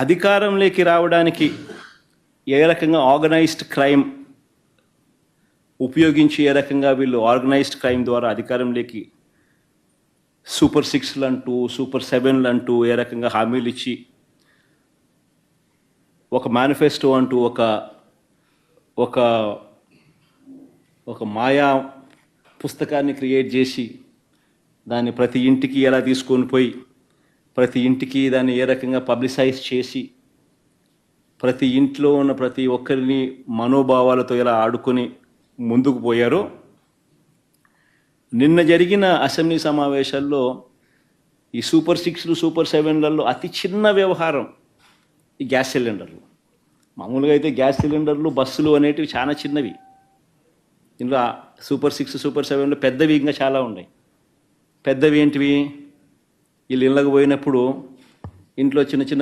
అధికారంలోకి రావడానికి ఏ రకంగా ఆర్గనైజ్డ్ క్రైమ్ ఉపయోగించి ఏ రకంగా వీళ్ళు ఆర్గనైజ్డ్ క్రైమ్ ద్వారా అధికారంలోకి సూపర్ 6లు అంటూ సూపర్ 7లు అంటూ ఏ రకంగా హామీలు ఇచ్చి ఒక మేనిఫెస్టో అంటూ ఒక మాయా పుస్తకాన్ని క్రియేట్ చేసి దాన్ని ప్రతి ఇంటికి ఎలా తీసుకొని పోయి ప్రతి ఇంటికి దాన్ని ఏ రకంగా పబ్లిసైజ్ చేసి ప్రతి ఇంట్లో ఉన్న ప్రతి ఒక్కరిని మనోభావాలతో ఎలా ఆడుకొని ముందుకు పోయారో నిన్న జరిగిన అసెంబ్లీ సమావేశాల్లో ఈ సూపర్ 6లు సూపర్ 7లలో అతి చిన్న వ్యవహారం ఈ గ్యాస్ సిలిండర్లు. మామూలుగా అయితే గ్యాస్ సిలిండర్లు బస్సులు అనేటివి చాలా చిన్నవి. ఇందులో సూపర్ 6 సూపర్ 7లో పెద్దవి ఇంకా చాలా ఉన్నాయి. పెద్దవి ఏంటివి? వీళ్ళు ఇళ్ళకు పోయినప్పుడు ఇంట్లో చిన్న చిన్న